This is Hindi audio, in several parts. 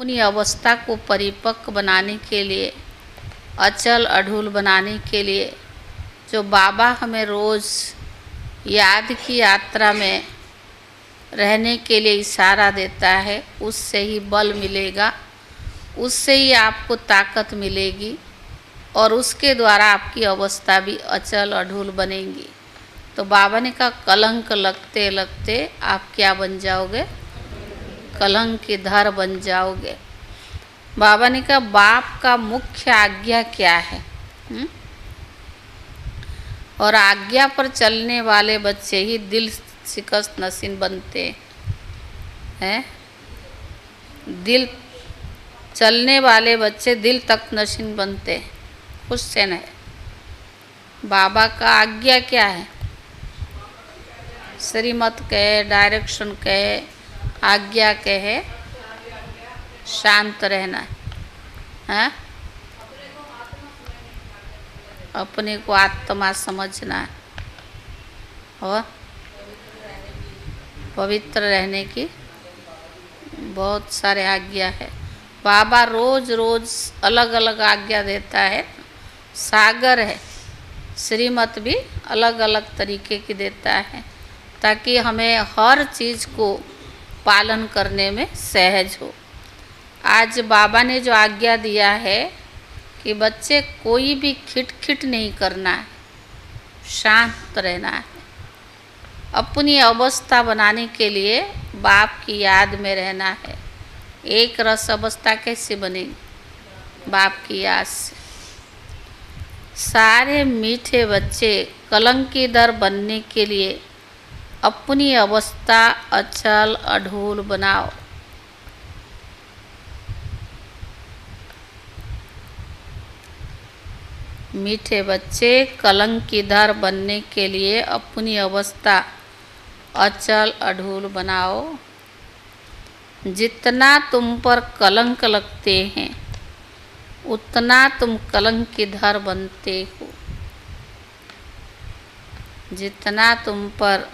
अपनी अवस्था को परिपक्व बनाने के लिए, अचल अढूल बनाने के लिए जो बाबा हमें रोज़ याद की यात्रा में रहने के लिए इशारा देता है, उससे ही बल मिलेगा, उससे ही आपको ताकत मिलेगी और उसके द्वारा आपकी अवस्था भी अचल अढूल बनेगी। तो बाबा ने कहा कलंक लगते लगते आप क्या बन जाओगे? कलंक की धर बन जाओगे। बाबा ने कहा बाप का मुख्य आज्ञा क्या है? और आज्ञा पर चलने वाले बच्चे ही दिल शिकस्त नसीन बनते हैं। दिल चलने वाले बच्चे दिल तक नशीन बनते हैं। क्वेश्चन है बाबा का आज्ञा क्या है? श्रीमत कहे, डायरेक्शन कहे, आज्ञा कहे, शांत रहना है, अपने को आत्मा समझना है और पवित्र रहने की बहुत सारे आज्ञा है। बाबा रोज रोज अलग अलग आज्ञा देता है। सागर है, श्रीमत भी अलग अलग तरीके की देता है ताकि हमें हर चीज़ को पालन करने में सहज हो। आज बाबा ने जो आज्ञा दिया है कि बच्चे कोई भी खिटखिट नहीं करना है, शांत रहना है। अपनी अवस्था बनाने के लिए बाप की याद में रहना है। एक रस अवस्था कैसे बनेगी? बाप की याद से। सारे मीठे बच्चे कलंकीदर बनने के लिए अपनी अवस्था अचल अढूल बनाओ। मीठे बच्चे कलंकीदर बनने के लिए अपनी अवस्था अचल अढूल बनाओ। जितना तुम पर कलंक लगते हैं उतना तुम कलंकीदर बनते हो। जितना तुम पर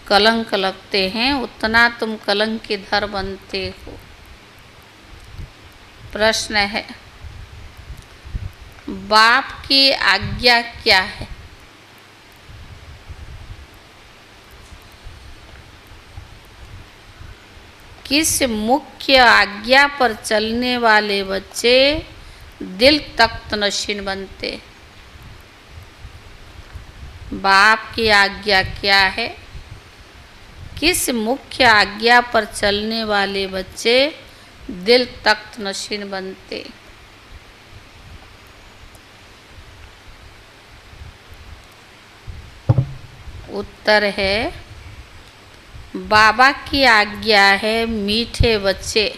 कलंक लगते हैं उतना तुम कलंकीदर बनते हो। प्रश्न है बाप की आज्ञा क्या है? किस मुख्य आज्ञा पर चलने वाले बच्चे दिल तख्त नशीन बनते? बाप की आज्ञा क्या है? किस मुख्य आज्ञा पर चलने वाले बच्चे दिल तख्त नशीन बनते? उत्तर है बाबा की आज्ञा है मीठे बच्चे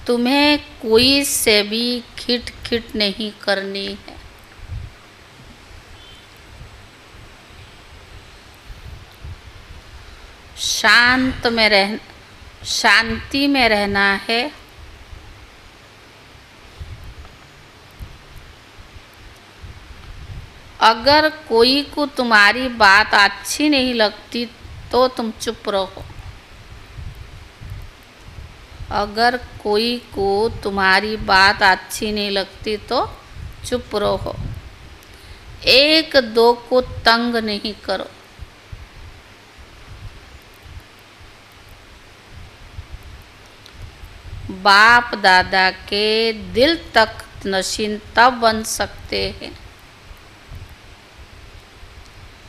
तुम्हें कोई से भी खिट खिट नहीं करनी है। शांति में रहना है। अगर कोई को तुम्हारी बात अच्छी नहीं लगती तो तुम चुप रहो। अगर कोई को तुम्हारी बात अच्छी नहीं लगती तो चुप रहो। एक दो को तंग नहीं करो। बाप दादा के दिल तख्त नशीन तब बन सकते हैं।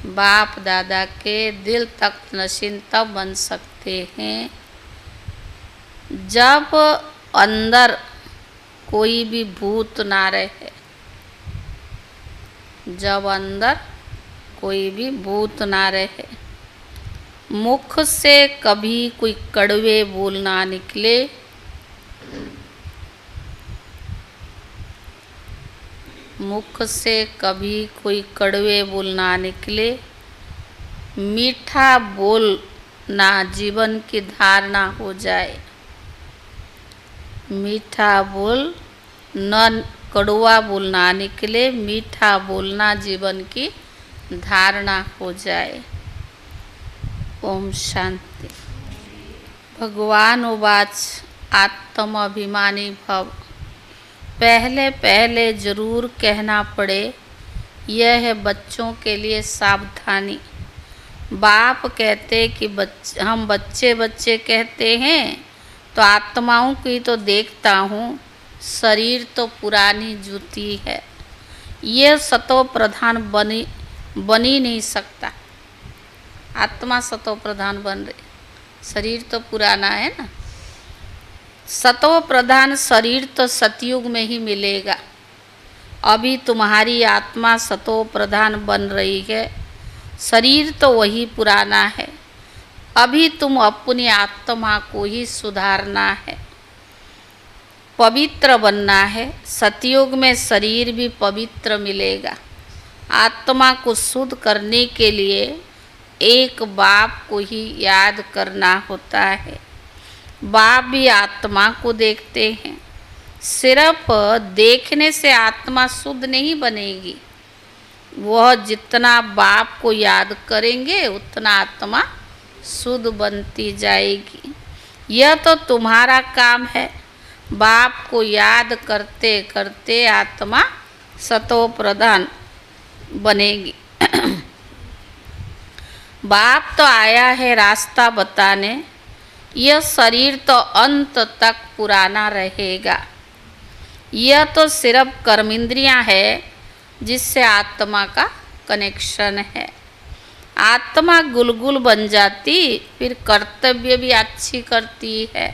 बाप दादा के दिल तख्त नशीन तब बन सकते हैं जब अंदर कोई भी भूत ना रहे। जब अंदर कोई भी भूत ना रहे। मुख से कभी कोई कड़वे बोल ना निकले। मुख से कभी कोई कड़वे बोल ना निकले। मीठा बोल ना जीवन की धारणा हो जाए। मीठा बोल न कड़वा बोल ना निकले। मीठा बोलना जीवन की धारणा हो जाए। ओम शांति। भगवान उवाच आत्माभिमानी भव। पहले पहले जरूर कहना पड़े, यह है बच्चों के लिए सावधानी। बाप कहते कि हम बच्चे बच्चे कहते हैं, तो आत्माओं की तो देखता हूँ, शरीर तो पुरानी जूती है, यह सतो प्रधान बन ही नहीं सकता। आत्मा सतो प्रधान बन रही, शरीर तो पुराना है ना। सतो प्रधान शरीर तो सतयुग में ही मिलेगा। अभी तुम्हारी आत्मा सतो प्रधान बन रही है, शरीर तो वही पुराना है। अभी तुम अपनी आत्मा को ही सुधारना है, पवित्र बनना है। सतयुग में शरीर भी पवित्र मिलेगा। आत्मा को शुद्ध करने के लिए एक बाप को ही याद करना होता है। बाप भी आत्मा को देखते हैं। सिर्फ देखने से आत्मा शुद्ध नहीं बनेगी, वह जितना बाप को याद करेंगे उतना आत्मा शुद्ध बनती जाएगी। यह तो तुम्हारा काम है। बाप को याद करते करते आत्मा सतो प्रधान बनेगी। बाप तो आया है रास्ता बताने, यह शरीर तो अंत तक पुराना रहेगा। यह तो सिर्फ कर्मेंद्रियां है जिससे आत्मा का कनेक्शन है। आत्मा गुलगुल बन जाती, फिर कर्तव्य भी अच्छी करती है।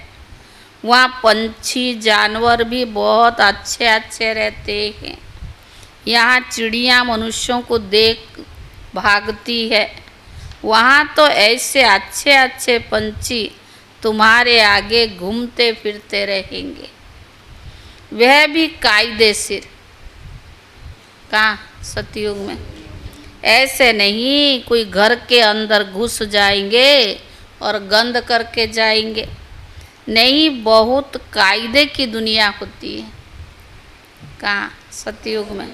वहाँ पंछी जानवर भी बहुत अच्छे अच्छे रहते हैं। यहाँ चिड़िया मनुष्यों को देख भागती है। वहाँ तो ऐसे अच्छे अच्छे पंछी तुम्हारे आगे घूमते फिरते रहेंगे, वह भी कायदेशीर। कहाँ? सतयुग में। ऐसे नहीं कोई घर के अंदर घुस जाएंगे और गंद करके जाएंगे, नहीं, बहुत कायदे की दुनिया होती है। कहाँ? सतयुग में।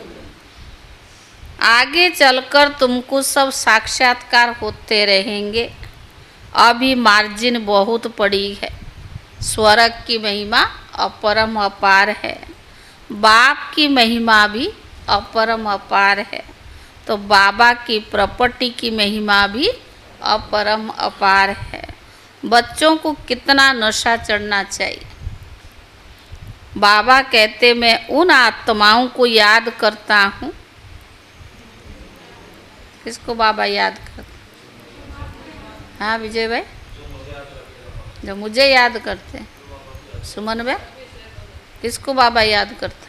आगे चलकर तुमको सब साक्षात्कार होते रहेंगे। अभी मार्जिन बहुत पड़ी है। स्वर्ग की महिमा अपरम अपार है, बाप की महिमा भी अपरम अपार है, तो बाबा की प्रॉपर्टी की महिमा भी अपरम अपार है। बच्चों को कितना नशा चढ़ना चाहिए। बाबा कहते मैं उन आत्माओं को याद करता हूँ। किसको बाबा याद करते? हाँ विजय भाई, जो मुझे याद करते हैं। सुमन भाई, किसको बाबा याद करता?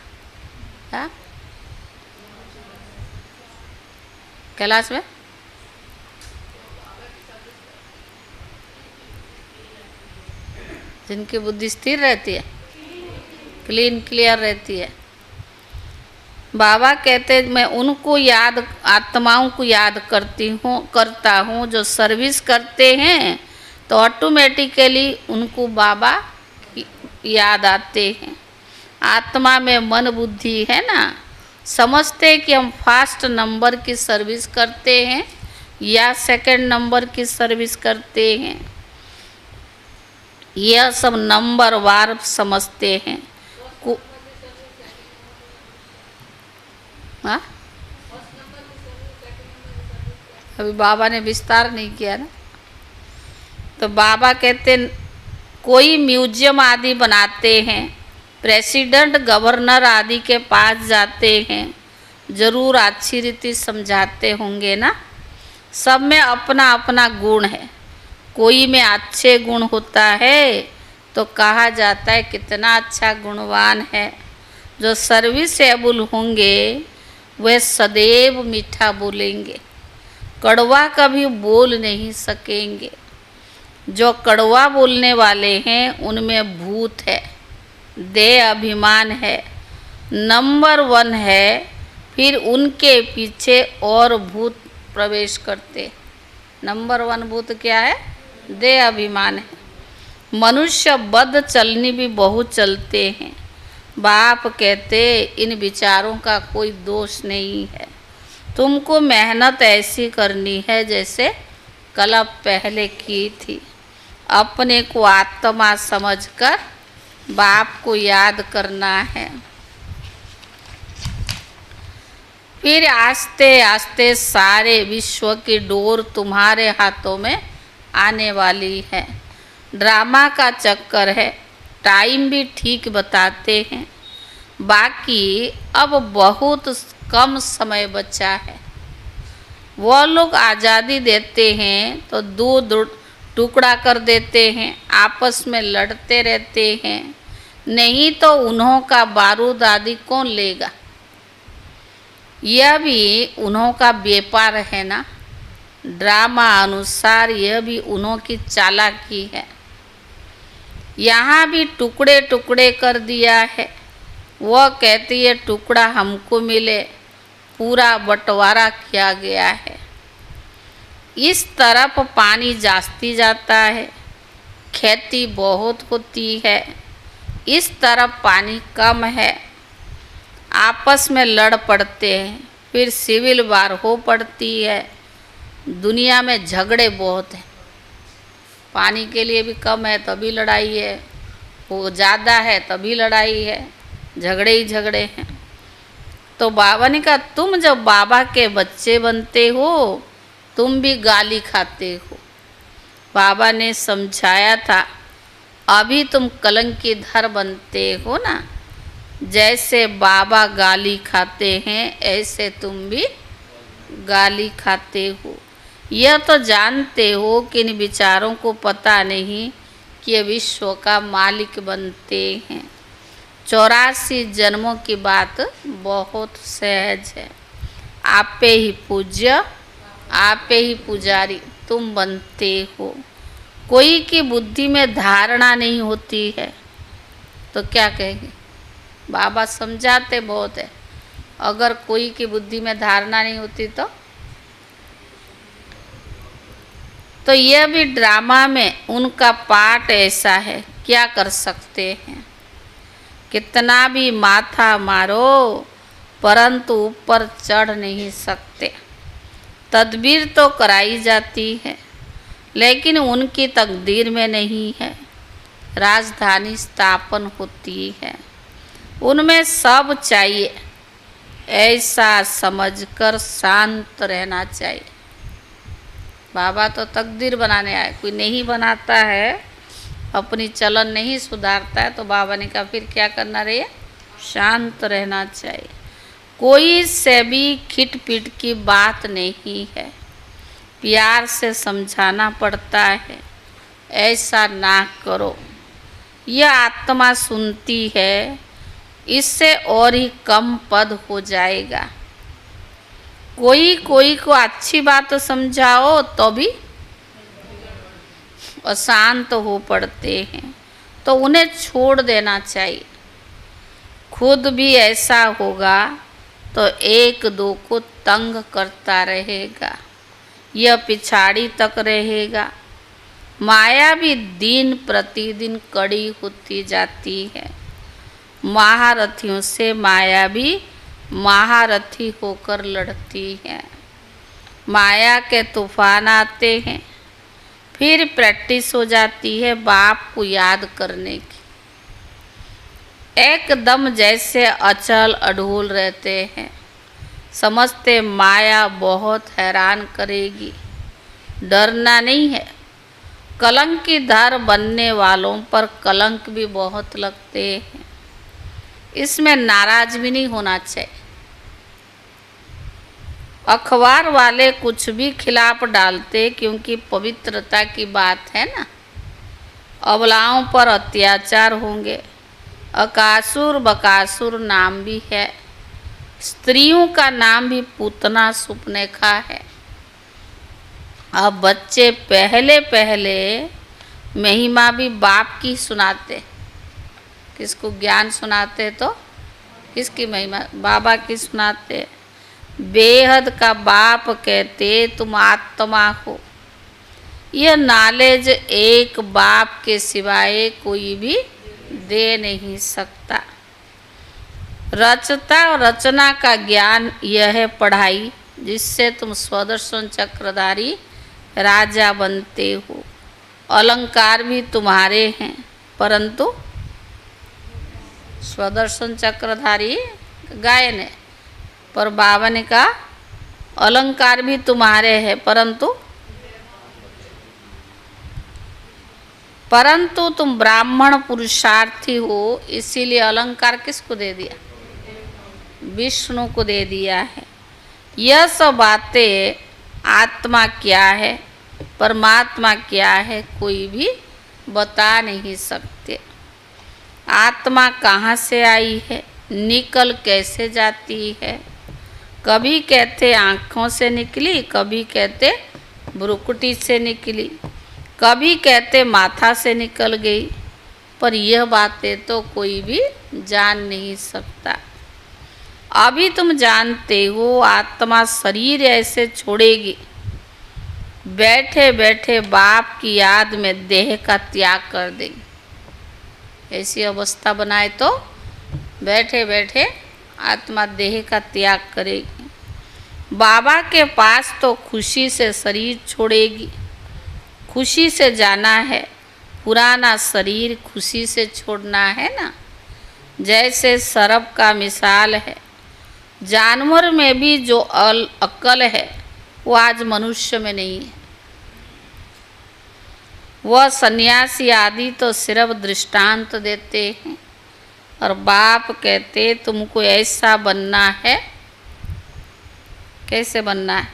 हाँ कैलाश में? जिनकी बुद्धि स्थिर रहती है, क्लीन क्लियर रहती है। बाबा कहते मैं उनको याद, आत्माओं को याद करता हूँ जो सर्विस करते हैं, तो ऑटोमेटिकली उनको बाबा याद आते हैं। आत्मा में मन बुद्धि है ना, समझते कि हम फर्स्ट नंबर की सर्विस करते हैं या सेकंड नंबर की सर्विस करते हैं, यह सब नंबर वार समझते हैं। हाँ, अभी बाबा ने विस्तार नहीं किया ना। तो बाबा कहते कोई म्यूजियम आदि बनाते हैं, प्रेसिडेंट गवर्नर आदि के पास जाते हैं, जरूर अच्छी रीति समझाते होंगे ना। सब में अपना अपना गुण है। कोई में अच्छे गुण होता है तो कहा जाता है कितना अच्छा गुणवान है। जो सर्विसेबल होंगे वह सदैव मीठा बोलेंगे, कड़वा कभी बोल नहीं सकेंगे। जो कड़वा बोलने वाले हैं उनमें भूत है, देह अभिमान है, नंबर 1 है, फिर उनके पीछे और भूत प्रवेश करते। नंबर 1 भूत क्या है? देह अभिमान है। मनुष्य बद चलनी भी बहुत चलते हैं। बाप कहते इन विचारों का कोई दोष नहीं है। तुमको मेहनत ऐसी करनी है जैसे कल पहले की थी। अपने को आत्मा समझकर बाप को याद करना है। फिर आस्ते आस्ते सारे विश्व की डोर तुम्हारे हाथों में आने वाली है। ड्रामा का चक्कर है, टाइम भी ठीक बताते हैं। बाकी अब बहुत कम समय बचा है। वह लोग आज़ादी देते हैं तो दूध टुकड़ा कर देते हैं, आपस में लड़ते रहते हैं। नहीं तो उन्हों का बारूद आदि कौन लेगा? यह भी उन्हों का व्यापार है ना। ड्रामा अनुसार यह भी उन्हों की चालाकी है। यहाँ भी टुकड़े टुकड़े कर दिया है। वह कहती है टुकड़ा हमको मिले, पूरा बंटवारा किया गया है। इस तरफ पानी जास्ती जाता है, खेती बहुत होती है। इस तरफ पानी कम है, आपस में लड़ पड़ते हैं। फिर सिविल वार हो पड़ती है। दुनिया में झगड़े बहुत हैं। पानी के लिए भी कम है तभी लड़ाई है, वो ज़्यादा है तभी लड़ाई है, झगड़े ही झगड़े हैं। तो बाबा ने कहा तुम जब बाबा के बच्चे बनते हो तुम भी गाली खाते हो। बाबा ने समझाया था अभी तुम कलंकीधर बनते हो ना, जैसे बाबा गाली खाते हैं ऐसे तुम भी गाली खाते हो। यह तो जानते हो कि इन विचारों को पता नहीं कि ये विश्व का मालिक बनते हैं। 84 जन्मों की बात बहुत सहज है। आपे ही पूज्य, आपे ही पुजारी तुम बनते हो। कोई की बुद्धि में धारणा नहीं होती है तो क्या कहेंगे? बाबा समझाते बहुत है। अगर कोई की बुद्धि में धारणा नहीं होती तो यह भी ड्रामा में उनका पार्ट ऐसा है, क्या कर सकते हैं। कितना भी माथा मारो परंतु ऊपर चढ़ नहीं सकते। तदबीर तो कराई जाती है लेकिन उनकी तकदीर में नहीं है। राजधानी स्थापन होती है, उनमें सब चाहिए, ऐसा समझकर शांत रहना चाहिए। बाबा तो तकदीर बनाने आए, कोई नहीं बनाता है, अपनी चलन नहीं सुधारता है तो बाबा ने कहा फिर क्या करना रहे? शांत रहना चाहिए। कोई से भी खिट पिट की बात नहीं है, प्यार से समझाना पड़ता है, ऐसा ना करो। यह आत्मा सुनती है, इससे और ही कम पद हो जाएगा। कोई कोई को अच्छी बात समझाओ तो भी अशांत हो पड़ते हैं, तो उन्हें छोड़ देना चाहिए। खुद भी ऐसा होगा तो एक दो को तंग करता रहेगा, यह पिछाड़ी तक रहेगा। माया भी दिन प्रतिदिन कड़ी होती जाती है। महारथियों से माया भी महारथी होकर लड़ती है। माया के तूफान आते हैं, फिर प्रैक्टिस हो जाती है बाप को याद करने की। एकदम जैसे अचल अडोल रहते हैं, समझते माया बहुत हैरान करेगी। डरना नहीं है। कलंकीधर बनने वालों पर कलंक भी बहुत लगते हैं, इसमें नाराज भी नहीं होना चाहिए। अखबार वाले कुछ भी खिलाफ डालते क्योंकि पवित्रता की बात है ना। अबलाओं पर अत्याचार होंगे। अकासुर बकासुर नाम भी है। स्त्रियों का नाम भी पूतना सुपनेखा है। अब बच्चे पहले पहले महिमा भी बाप की सुनाते। किसको ज्ञान सुनाते तो किसकी महिमा? बाबा की सुनाते। बेहद का बाप कहते तुम आत्मा हो। यह नॉलेज एक बाप के सिवाय कोई भी दे नहीं सकता। रचता और रचना का ज्ञान यह है पढ़ाई, जिससे तुम स्वदर्शन चक्रधारी राजा बनते हो। अलंकार भी तुम्हारे हैं, परंतु स्वदर्शन चक्रधारी गायन है, पर बाबा ने कहा अलंकार भी तुम्हारे हैं, परंतु तुम ब्राह्मण पुरुषार्थी हो, इसीलिए अलंकार किसको दे दिया? विष्णु को दे दिया है। यह सब बातें आत्मा क्या है, परमात्मा क्या है, कोई भी बता नहीं सकते। आत्मा कहाँ से आई है, निकल कैसे जाती है? कभी कहते आँखों से निकली, कभी कहते भ्रुकुटी से निकली, कभी कहते माथा से निकल गई, पर यह बातें तो कोई भी जान नहीं सकता। अभी तुम जानते हो आत्मा शरीर ऐसे छोड़ेगी, बैठे बैठे बाप की याद में देह का त्याग कर देगी। ऐसी अवस्था बनाए तो बैठे बैठे आत्मा देह का त्याग करेगी। बाबा के पास तो खुशी से शरीर छोड़ेगी, खुशी से जाना है। पुराना शरीर खुशी से छोड़ना है ना। जैसे सर्प का मिसाल है, जानवर में भी जो अक्ल है वो आज मनुष्य में नहीं है। वह सन्यासी आदि तो सिर्फ दृष्टांत देते हैं, और बाप कहते तुमको ऐसा बनना है। कैसे बनना है?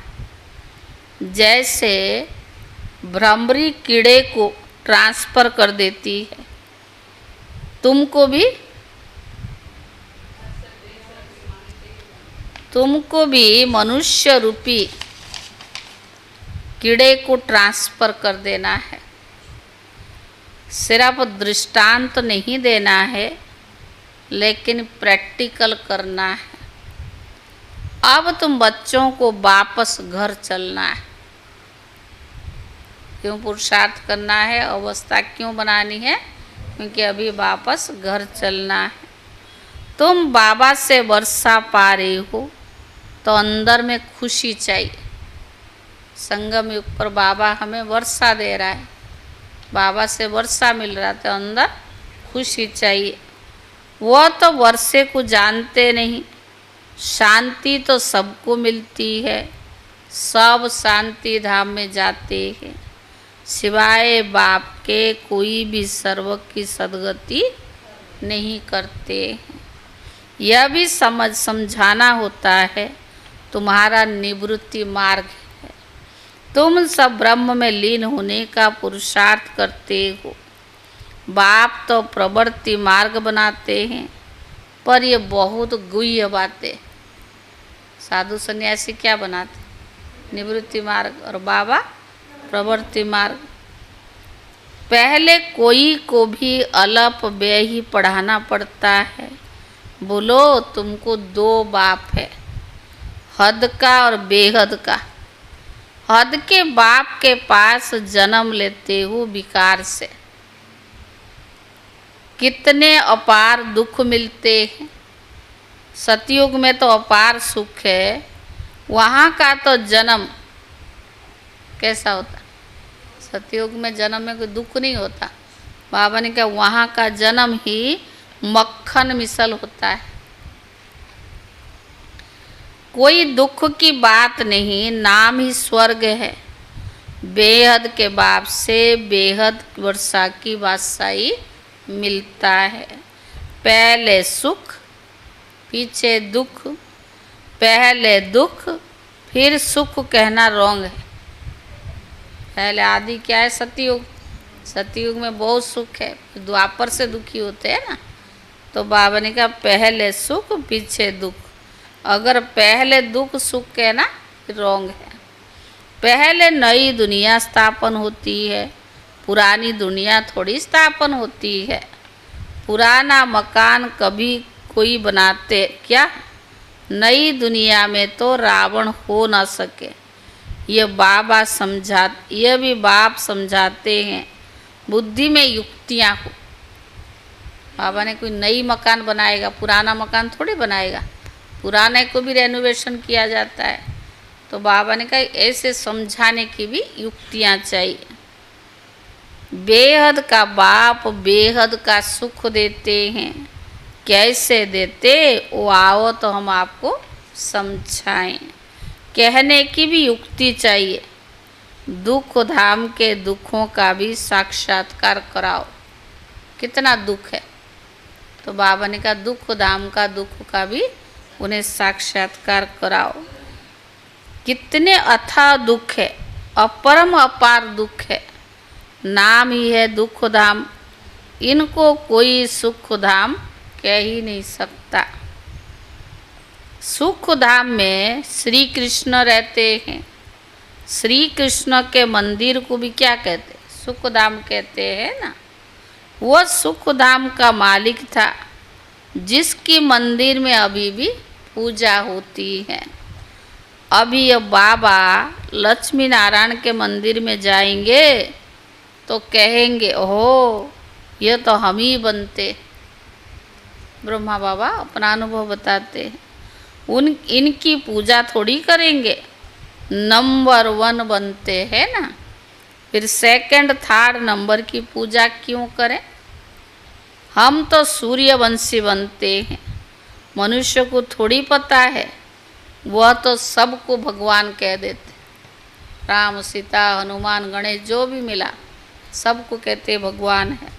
जैसे भ्रमरी कीड़े को ट्रांसफर कर देती है, तुमको भी मनुष्य रूपी कीड़े को ट्रांसफर कर देना है। सिर्फ दृष्टांत नहीं देना है, लेकिन प्रैक्टिकल करना है। अब तुम बच्चों को वापस घर चलना है। क्यों पुरुषार्थ करना है, अवस्था क्यों बनानी है? क्योंकि अभी वापस घर चलना है। तुम बाबा से वर्षा पा रहे हो तो अंदर में खुशी चाहिए। संगम युग पर बाबा हमें वर्षा दे रहा है, बाबा से वर्षा मिल रहा, तो अंदर खुशी चाहिए। वह तो वर्षे को जानते नहीं, शांति तो सबको मिलती है, सब शांति धाम में जाते हैं। सिवाय बाप के कोई भी सर्व की सद्गति नहीं करते हैं। यह भी समझाना होता है, तुम्हारा निवृत्ति मार्ग है। तुम सब ब्रह्म में लीन होने का पुरुषार्थ करते हो। बाप तो प्रवृत्ति मार्ग बनाते हैं, पर ये बहुत गुह्य बातें। साधु सन्यासी क्या बनाते? निवृत्ति मार्ग, और बाबा प्रवृत्ति मार्ग। पहले कोई को भी अलप व्यय ही पढ़ाना पड़ता है। बोलो तुमको दो बाप है, हद का और बेहद का। हद के बाप के पास जन्म लेते हो विकार से, कितने अपार दुख मिलते हैं। सतयुग में तो अपार सुख है, वहाँ का तो जन्म कैसा होता? सतयुग में जन्म में कोई दुख नहीं होता। बाबा ने कहा वहाँ का जन्म ही मक्खन मिसल होता है, कोई दुख की बात नहीं, नाम ही स्वर्ग है। बेहद के बाप से बेहद वर्षा की बादशाही मिलता है। पहले सुख पीछे दुख, पहले दुख फिर सुख कहना रॉन्ग है। पहले आदि क्या है? सतयुग। सतयुग में बहुत सुख है, द्वापर से दुखी होते हैं ना। तो बाबा ने कहा पहले सुख पीछे दुख। अगर पहले दुख सुख कहना रॉन्ग है। पहले नई दुनिया स्थापन होती है, पुरानी दुनिया थोड़ी स्थापन होती है। पुराना मकान कभी कोई बनाते क्या? नई दुनिया में तो रावण हो न सके। ये भी बाप समझाते हैं, बुद्धि में युक्तियाँ हो। बाबा ने कोई नई मकान बनाएगा, पुराना मकान थोड़ी बनाएगा। पुराने को भी रेनोवेशन किया जाता है। तो बाबा ने कहा ऐसे समझाने की भी युक्तियाँ चाहिए। बेहद का बाप बेहद का सुख देते हैं। कैसे देते वो आओ तो हम आपको समझाएं। कहने की भी युक्ति चाहिए। दुख धाम के दुखों का भी साक्षात्कार कराओ। कितना दुख है, तो बाबा ने कहा दुख धाम का दुख का भी उन्हें साक्षात्कार कराओ। कितने अथाह दुख है, अपरम अपार दुख है। नाम ही है दुख धाम, इनको कोई सुख धाम कह ही नहीं सकता। सुख धाम में श्री कृष्ण रहते हैं। श्री कृष्ण के मंदिर को भी क्या कहते हैं? सुख धाम कहते हैं ना। वह सुख धाम का मालिक था, जिसकी मंदिर में अभी भी पूजा होती है। अभी अब बाबा लक्ष्मी नारायण के मंदिर में जाएंगे तो कहेंगे ओहो ये तो हम ही बनते। ब्रह्मा बाबा अपना अनुभव बताते हैं। इनकी पूजा थोड़ी करेंगे, नंबर 1 बनते हैं ना, फिर सेकंड थर्ड नंबर की पूजा क्यों करें? हम तो सूर्यवंशी बनते हैं। मनुष्य को थोड़ी पता है, वह तो सबको भगवान कह देते। राम सीता हनुमान गणेश जो भी मिला सबको कहते भगवान है।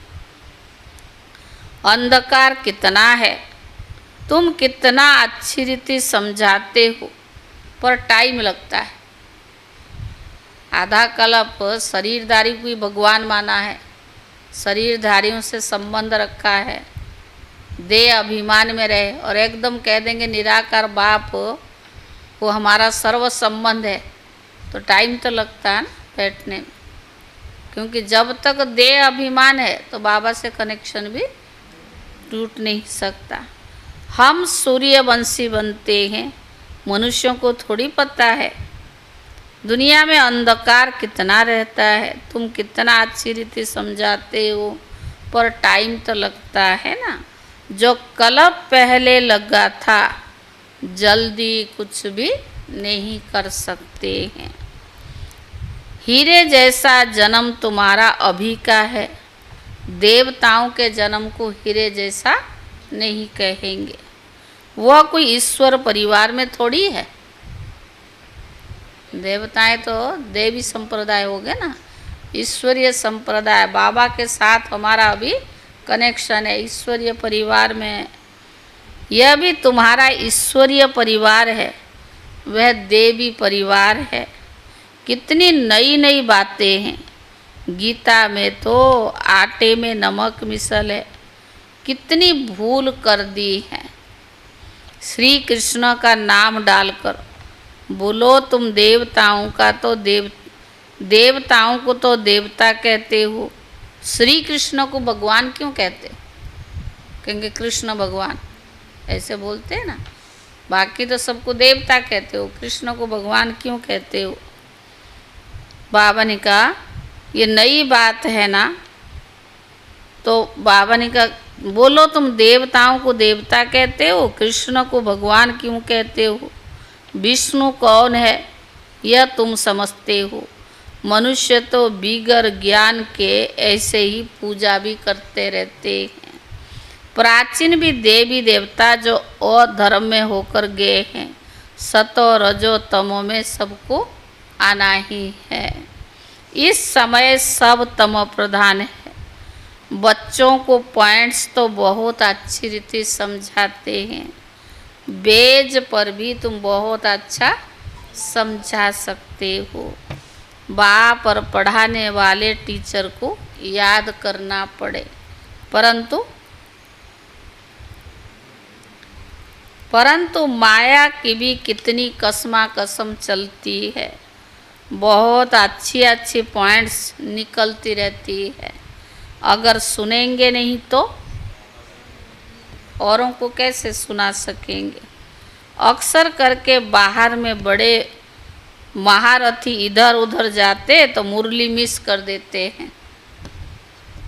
अंधकार कितना है, तुम कितना अच्छी रीति समझाते हो, पर टाइम लगता है। आधा कल्प शरीरधारी को भी भगवान माना है, शरीरधारियों से संबंध रखा है, देह अभिमान में रहे और एकदम कह देंगे निराकार बाप वो हमारा सर्व संबंध है, तो टाइम तो लगता है ना बैठने में। क्योंकि जब तक देह अभिमान है तो बाबा से कनेक्शन भी टूट नहीं सकता। हम सूर्यवंशी बनते हैं, मनुष्यों को थोड़ी पता है दुनिया में अंधकार कितना रहता है। तुम कितना अच्छी रीति समझाते हो, पर टाइम तो लगता है ना। जो कल्प पहले लगा था जल्दी कुछ भी नहीं कर सकते हैं। हीरे जैसा जन्म तुम्हारा अभी का है, देवताओं के जन्म को हीरे जैसा नहीं कहेंगे। वह कोई ईश्वर परिवार में थोड़ी है। देवताएं तो देवी संप्रदाय हो गए ना, ईश्वरीय संप्रदाय। बाबा के साथ हमारा अभी कनेक्शन है ईश्वरीय परिवार में। यह भी तुम्हारा ईश्वरीय परिवार है, वह देवी परिवार है। कितनी नई नई बातें हैं। गीता में तो आटे में नमक मिसल है, कितनी भूल कर दी है। श्री कृष्ण का नाम डालकर बोलो तुम देवताओं का तो देवताओं को तो देवता कहते हो, श्री कृष्ण को भगवान क्यों कहते? क्योंकि कृष्ण भगवान ऐसे बोलते हैं ना। बाकी तो सबको देवता कहते हो, कृष्ण को भगवान क्यों कहते हो? बाबा ने कहा ये नई बात है ना, तो बाबा ने कहा बोलो तुम देवताओं को देवता कहते हो, कृष्ण को भगवान क्यों कहते हो? विष्णु कौन है यह तुम समझते हो? मनुष्य तो बिगर ज्ञान के ऐसे ही पूजा भी करते रहते हैं। प्राचीन भी देवी देवता जो अधर्म में होकर गए हैं, सतो रजो तमो में सबको आना ही है। इस समय सब तमो प्रधान है। बच्चों को पॉइंट्स तो बहुत अच्छी रीति समझाते हैं, बेज पर भी तुम बहुत अच्छा समझा सकते हो। बाप और पढ़ाने वाले टीचर को याद करना पड़े, परंतु माया की भी कितनी कसमा कसम चलती है। बहुत अच्छी अच्छी पॉइंट्स निकलती रहती है। अगर सुनेंगे नहीं तो औरों को कैसे सुना सकेंगे? अक्सर करके बाहर में बड़े महारथी इधर उधर जाते तो मुरली मिस कर देते हैं,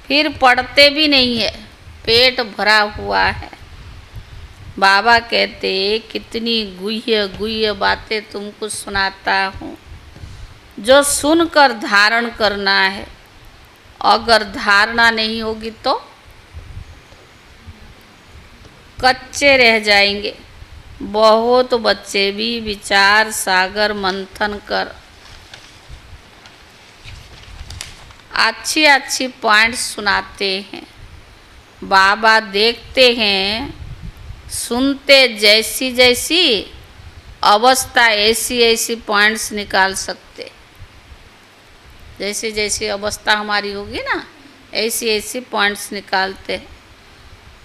फिर पढ़ते भी नहीं है, पेट भरा हुआ है। बाबा कहते कितनी गुह्य गुह्य बातें तुमको सुनाता हूँ, जो सुनकर धारण करना है अगर धारणा नहीं होगी तो कच्चे रह जाएंगे। बहुत बच्चे भी विचार सागर मंथन कर अच्छी अच्छी पॉइंट्स सुनाते हैं। बाबा देखते हैं, सुनते, जैसी जैसी अवस्था ऐसी ऐसी पॉइंट्स निकाल सकते। जैसी जैसी अवस्था हमारी होगी ना, ऐसी ऐसी पॉइंट्स निकालते हैं।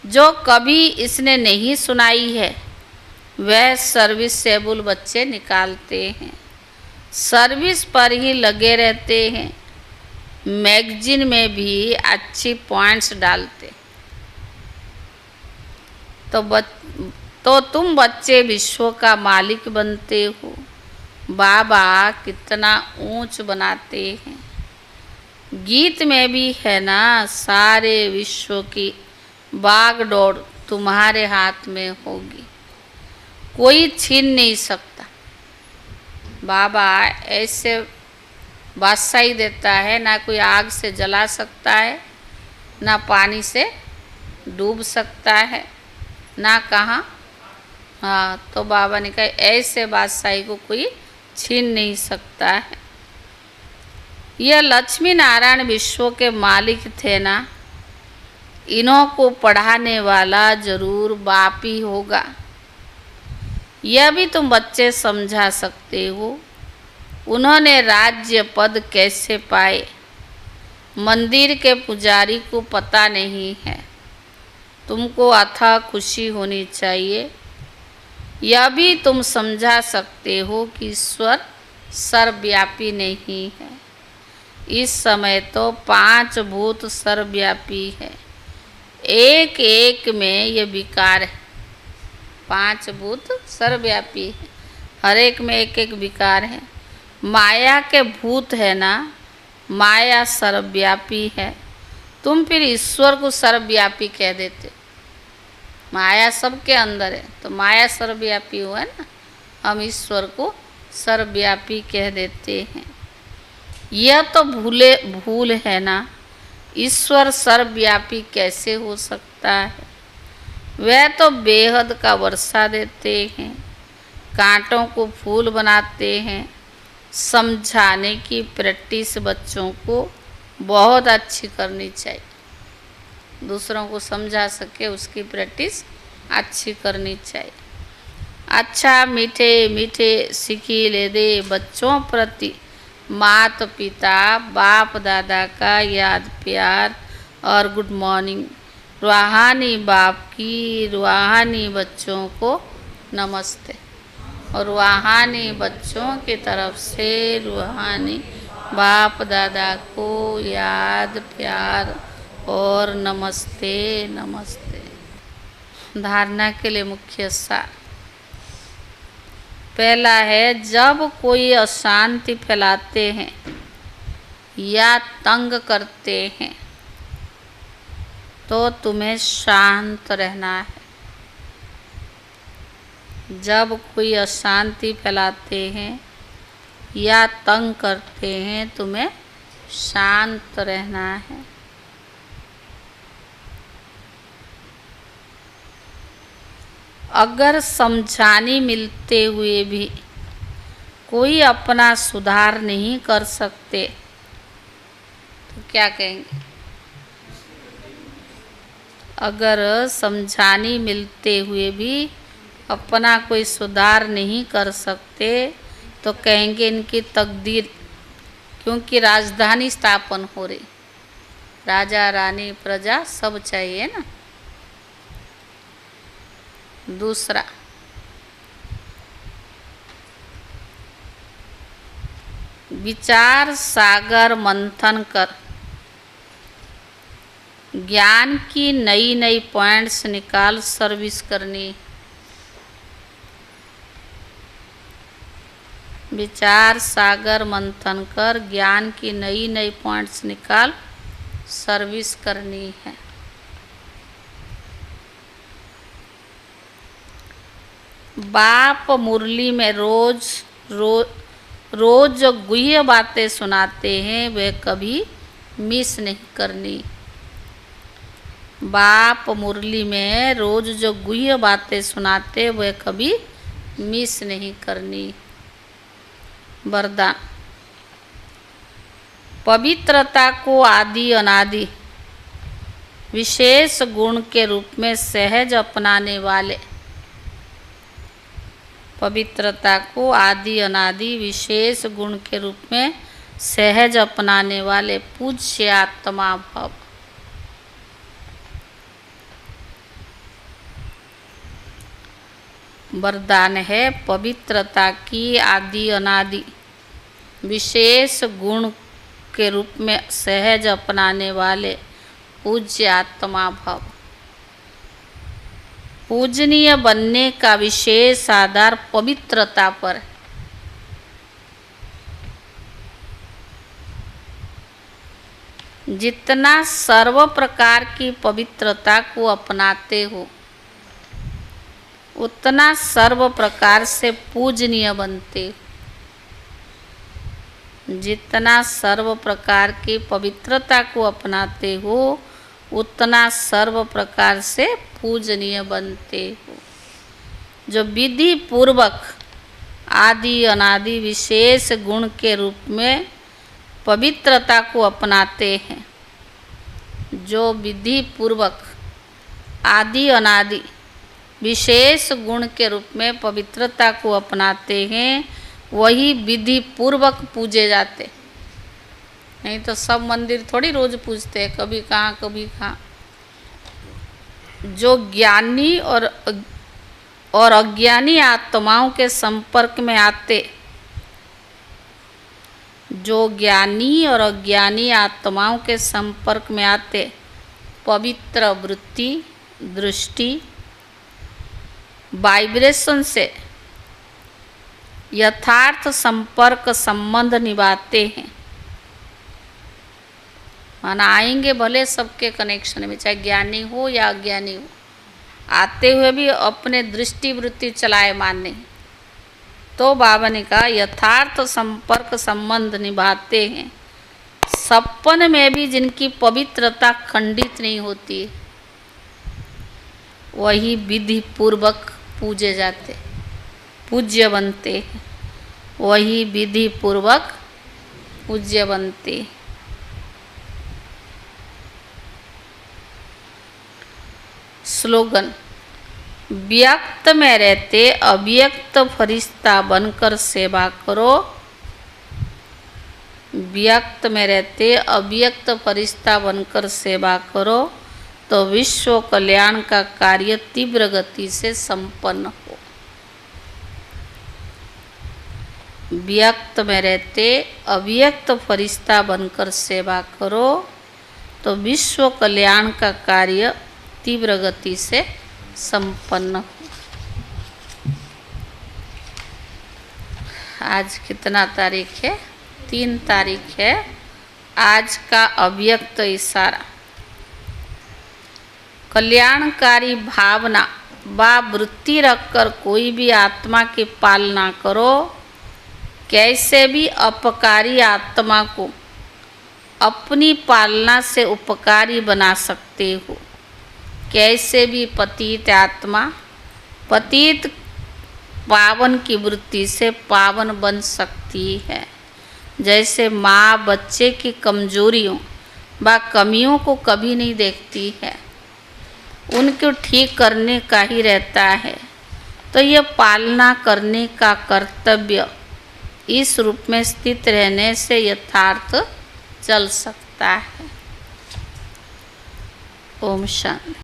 जो कभी इसने नहीं सुनाई है वह सर्विसेबल बच्चे निकालते हैं। सर्विस पर ही लगे रहते हैं। मैगजीन में भी अच्छी पॉइंट्स डालते। तो तुम बच्चे विश्व का मालिक बनते हो। बाबा कितना ऊंच बनाते हैं। गीत में भी है ना, सारे विश्व की बागडोर तुम्हारे हाथ में होगी, कोई छीन नहीं सकता। बाबा ऐसे बादशाही देता है, ना कोई आग से जला सकता है, ना पानी से डूब सकता है, ना कहाँ। हाँ, तो बाबा ने कहा ऐसे बादशाही को कोई छीन नहीं सकता है। यह लक्ष्मी नारायण विश्व के मालिक थे ना, इन्हों को पढ़ाने वाला जरूर बाप ही होगा। यह भी तुम बच्चे समझा सकते हो। उन्होंने राज्य पद कैसे पाए, मंदिर के पुजारी को पता नहीं है। तुमको अथाह खुशी होनी चाहिए। यह भी तुम समझा सकते हो कि ईश्वर सर्वव्यापी नहीं है। इस समय तो 5 भूत सर्वव्यापी है। एक एक में ये विकार है। 5 भूत सर्वव्यापी है, हर एक में एक एक विकार है। माया के भूत है ना, माया सर्वव्यापी है। तुम फिर ईश्वर को सर्वव्यापी कह देते। माया सबके अंदर है तो माया सर्वव्यापी हुआ ना, हम ईश्वर को सर्वव्यापी कह देते हैं। यह तो भूल है ना, ईश्वर सर्वव्यापी कैसे हो सकता है। वह तो बेहद का वर्षा देते हैं, कांटों को फूल बनाते हैं। समझाने की प्रैक्टिस बच्चों को बहुत अच्छी करनी चाहिए। दूसरों को समझा सके उसकी प्रैक्टिस अच्छी करनी चाहिए। अच्छा मीठे मीठे सिखिले दे बच्चों प्रति मात पिता बाप दादा का याद प्यार और गुड मॉर्निंग। रूहानी बाप की रूहानी बच्चों को नमस्ते। और रूहानी बच्चों की तरफ से रूहानी बाप दादा को याद प्यार और नमस्ते नमस्ते। धारणा के लिए मुख्य सार। पहला है, जब कोई अशांति फैलाते हैं या तंग करते हैं तो तुम्हें शांत रहना है। जब कोई अशांति फैलाते हैं या तंग करते हैं तुम्हें शांत रहना है। अगर समझाने मिलते हुए भी कोई अपना सुधार नहीं कर सकते तो क्या कहेंगे। अगर समझाने मिलते हुए भी अपना कोई सुधार नहीं कर सकते तो कहेंगे इनकी तकदीर, क्योंकि राजधानी स्थापन हो रही, राजा रानी प्रजा सब चाहिए ना। दूसरा, विचार सागर मंथन कर ज्ञान की नई नई पॉइंट्स निकाल सर्विस करनी। विचार सागर मंथन कर ज्ञान की नई नई पॉइंट्स निकाल सर्विस करनी है। बाप मुरली में रोज जो गुह्य बातें सुनाते हैं वे कभी मिस नहीं करनी। बाप मुरली में रोज जो गुह्य बातें सुनाते वह कभी मिस नहीं करनी। वरदान। पवित्रता को आदि अनादि विशेष गुण के रूप में सहज अपनाने वाले, पवित्रता को आदि अनादि विशेष गुण के रूप में सहज अपनाने वाले पूज्य आत्मा भव। वरदान है पवित्रता की आदि अनादि विशेष गुण के रूप में सहज अपनाने वाले पूज्य आत्मा भव। पूजनीय बनने का विशेष आधार पवित्रता पर है। जितना सर्व प्रकार की पवित्रता को अपनाते हो उतना सर्व प्रकार से पूजनीय बनते हो। जितना सर्व प्रकार की पवित्रता को अपनाते हो उतना सर्व प्रकार से पूजनीय बनते हो। जो विधि पूर्वक आदि अनादि विशेष गुण के रूप में पवित्रता को अपनाते हैं, जो विधि पूर्वक आदि अनादि विशेष गुण के रूप में पवित्रता को अपनाते हैं, वही विधि पूर्वक पूजे जाते। नहीं तो सब मंदिर थोड़ी रोज पूजते हैं, कभी कहाँ कभी कहाँ। जो ज्ञानी और अज्ञानी आत्माओं के संपर्क में आते, जो ज्ञानी और अज्ञानी आत्माओं के संपर्क में आते पवित्र वृत्ति दृष्टि वाइब्रेशन से यथार्थ संपर्क संबंध निभाते हैं। माना आएंगे भले सबके कनेक्शन में, चाहे ज्ञानी हो या अज्ञानी हो, आते हुए भी अपने दृष्टि वृत्ति चलाए मानने, तो बाबा ने कहा यथार्थ संपर्क संबंध निभाते हैं। सपन में भी जिनकी पवित्रता खंडित नहीं होती, वही विधि पूर्वक पूजे जाते, पूज्य बनते हैं। वही विधि पूर्वक पूज्य बनते। स्लोगन। व्यक्त में रहते अव्यक्त फरिश्ता बनकर सेवा करो। व्यक्त में रहते अव्यक्त फरिश्ता बनकर सेवा करो तो विश्व कल्याण का कार्य तीव्र गति से संपन्न हो। व्यक्त में रहते अव्यक्त फरिश्ता बनकर सेवा करो तो विश्व कल्याण का कार्य तीव्र गति से संपन्न हो। आज कितना तारीख है? 3 तारीख है। आज का अव्यक्त इशारा। कल्याणकारी भावना व वृत्ति रखकर कोई भी आत्मा की पालना करो। कैसे भी अपकारी आत्मा को अपनी पालना से उपकारी बना सकते हो। कैसे भी पतित आत्मा पतित पावन की वृत्ति से पावन बन सकती है। जैसे माँ बच्चे की कमजोरियों व कमियों को कभी नहीं देखती है, उनको ठीक करने का ही रहता है, तो यह पालना करने का कर्तव्य इस रूप में स्थित रहने से यथार्थ चल सकता है। ओम शांति।